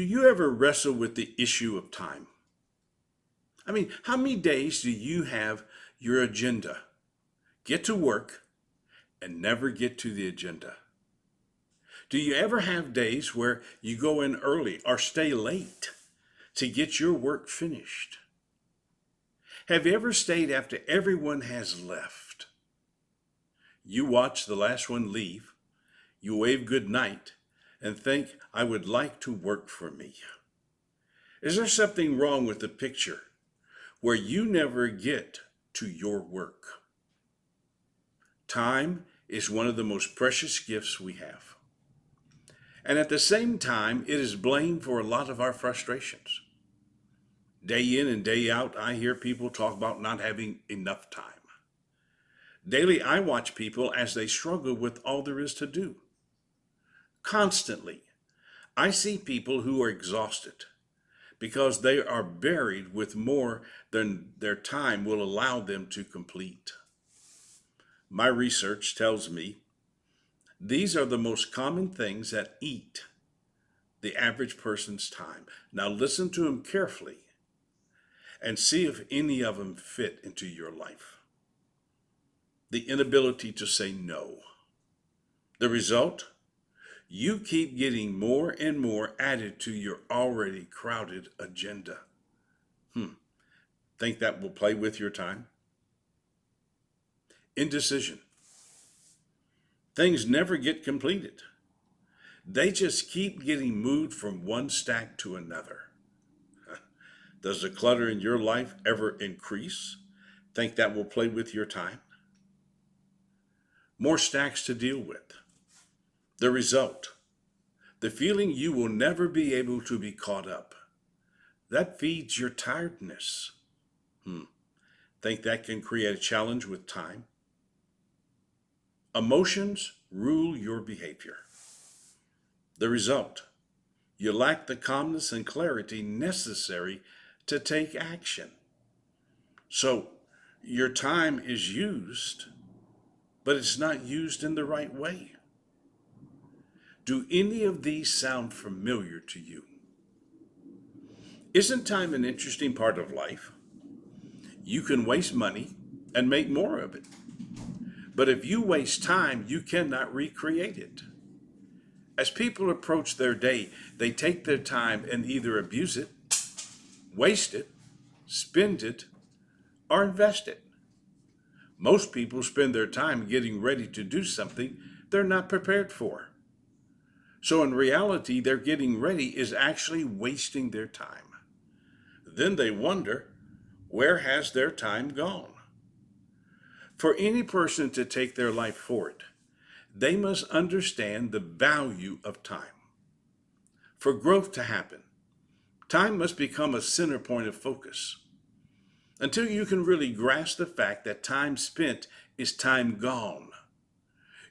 Do you ever wrestle with the issue of time? I mean, how many days do you have your agenda? Get to work and never get to the agenda. Do you ever have days where you go in early or stay late to get your work finished? Have you ever stayed after everyone has left? You watch the last one leave, you wave good night, and think, I would like to work for me. Is there something wrong with the picture where you never get to your work? Time is one of the most precious gifts we have. And at the same time, it is blamed for a lot of our frustrations. Day in and day out, I hear people talk about not having enough time. Daily, I watch people as they struggle with all there is to do. Constantly, I see people who are exhausted because they are buried with more than their time will allow them to complete. My research tells me these are the most common things that eat the average person's time. Now listen to them carefully and see if any of them fit into your life. The inability to say no. The result? You keep getting more and more added to your already crowded agenda. Think that will play with your time? Indecision. Things never get completed. They just keep getting moved from one stack to another. Does the clutter in your life ever increase? Think that will play with your time? More stacks to deal with. The result, the feeling you will never be able to be caught up. That feeds your tiredness. Think that can create a challenge with time? Emotions rule your behavior. The result, you lack the calmness and clarity necessary to take action. So your time is used, but it's not used in the right way. Do any of these sound familiar to you? Isn't time an interesting part of life? You can waste money and make more of it. But if you waste time, you cannot recreate it. As people approach their day, they take their time and either abuse it, waste it, spend it, or invest it. Most people spend their time getting ready to do something they're not prepared for. So in reality, their getting ready is actually wasting their time. Then they wonder, where has their time gone? For any person to take their life forward, they must understand the value of time. For growth to happen, time must become a center point of focus. Until you can really grasp the fact that time spent is time gone,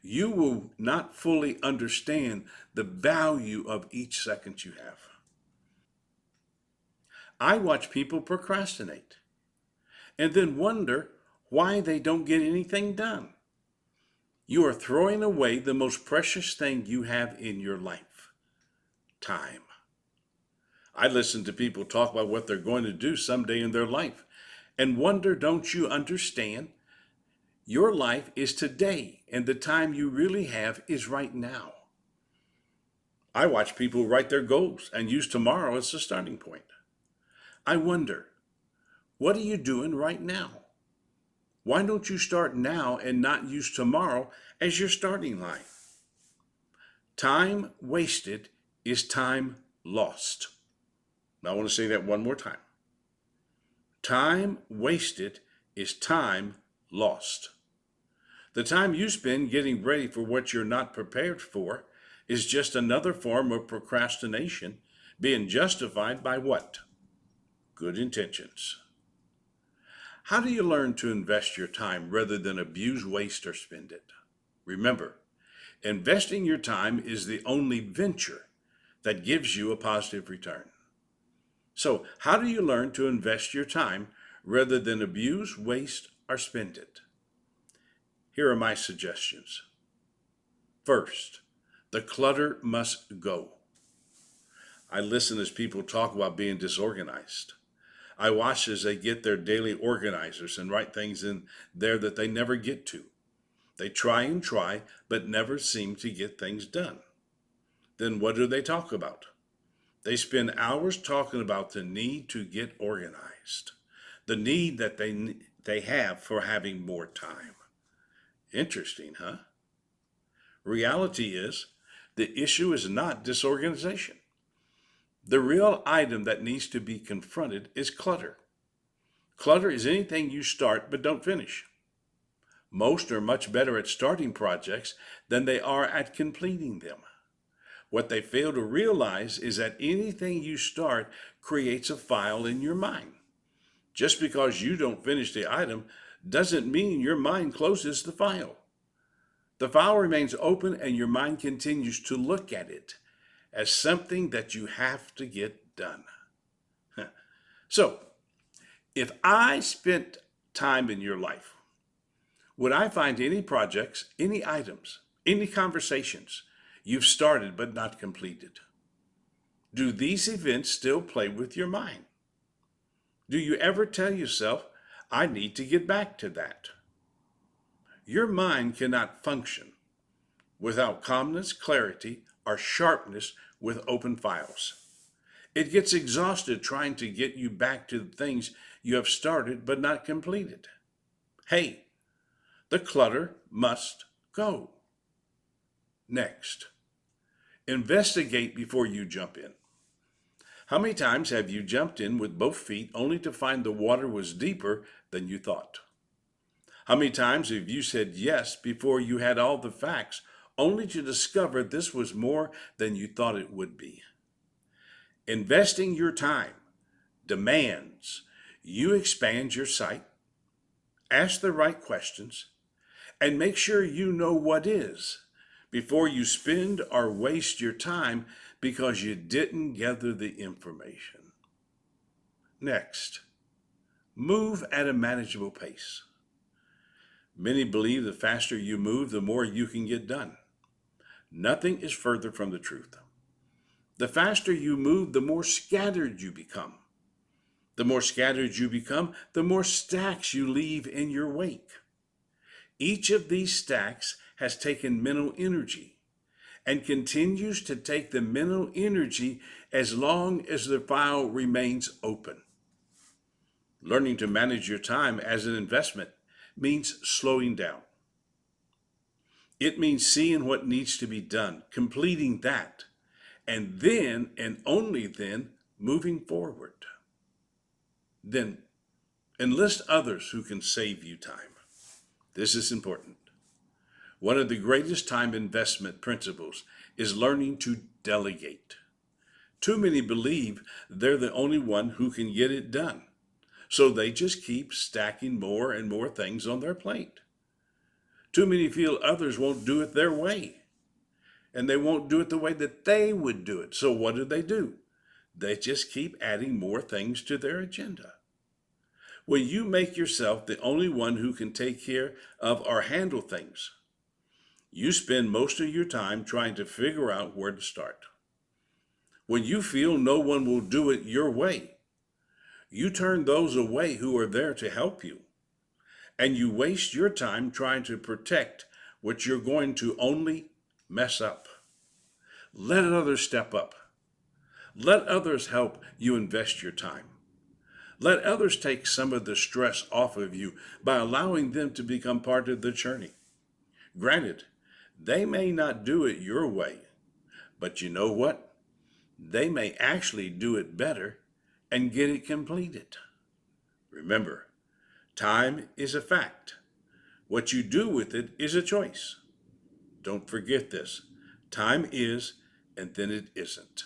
you will not fully understand the value of each second you have. I watch people procrastinate and then wonder why they don't get anything done. You are throwing away the most precious thing you have in your life, time. I listen to people talk about what they're going to do someday in their life and wonder, don't you understand? Your life is today, and the time you really have is right now. I watch people write their goals and use tomorrow as the starting point. I wonder, what are you doing right now? Why don't you start now and not use tomorrow as your starting line? Time wasted is time lost. Now I want to say that one more time. Time wasted is time lost. The time you spend getting ready for what you're not prepared for is just another form of procrastination being justified by what? Good intentions. How do you learn to invest your time rather than abuse, waste, or spend it? Remember, investing your time is the only venture that gives you a positive return. So, how do you learn to invest your time rather than abuse, waste, or spend it? Here are my suggestions. First, the clutter must go. I listen as people talk about being disorganized. I watch as they get their daily organizers and write things in there that they never get to. They try and try, but never seem to get things done. Then what do they talk about? They spend hours talking about the need to get organized, the need that they have for having more time. Interesting, huh? Reality is, the issue is not disorganization. The real item that needs to be confronted is clutter. Clutter is anything you start but don't finish. Most are much better at starting projects than they are at completing them. What they fail to realize is that anything you start creates a file in your mind. Just because you don't finish the item doesn't mean your mind closes the file. The file remains open and your mind continues to look at it as something that you have to get done. So, if I spent time in your life, would I find any projects, any items, any conversations you've started but not completed? Do these events still play with your mind? Do you ever tell yourself, I need to get back to that? Your mind cannot function without calmness, clarity, or sharpness with open files. It gets exhausted trying to get you back to the things you have started but not completed. Hey, the clutter must go. Next, investigate before you jump in. How many times have you jumped in with both feet only to find the water was deeper than you thought? How many times have you said yes before you had all the facts, only to discover this was more than you thought it would be? Investing your time demands you expand your sight, ask the right questions, and make sure you know what is before you spend or waste your time because you didn't gather the information. Next, move at a manageable pace. Many believe the faster you move, the more you can get done. Nothing is further from the truth. The faster you move, the more scattered you become. The more scattered you become, the more stacks you leave in your wake. Each of these stacks has taken mental energy and continues to take the mental energy as long as the file remains open. Learning to manage your time as an investment means slowing down. It means seeing what needs to be done, completing that, and then, and only then, moving forward. Then, enlist others who can save you time. This is important. One of the greatest time investment principles is learning to delegate. Too many believe they're the only one who can get it done, so they just keep stacking more and more things on their plate. Too many feel others won't do it their way, and they won't do it the way that they would do it. So what do? They just keep adding more things to their agenda. When you make yourself the only one who can take care of or handle things, you spend most of your time trying to figure out where to start. When you feel no one will do it your way, you turn those away who are there to help you, and you waste your time trying to protect what you're going to only mess up. Let others step up. Let others help you invest your time. Let others take some of the stress off of you by allowing them to become part of the journey. Granted, they may not do it your way, but you know what? They may actually do it better and get it completed. Remember, time is a fact. What you do with it is a choice. Don't forget this. Time is, and then it isn't.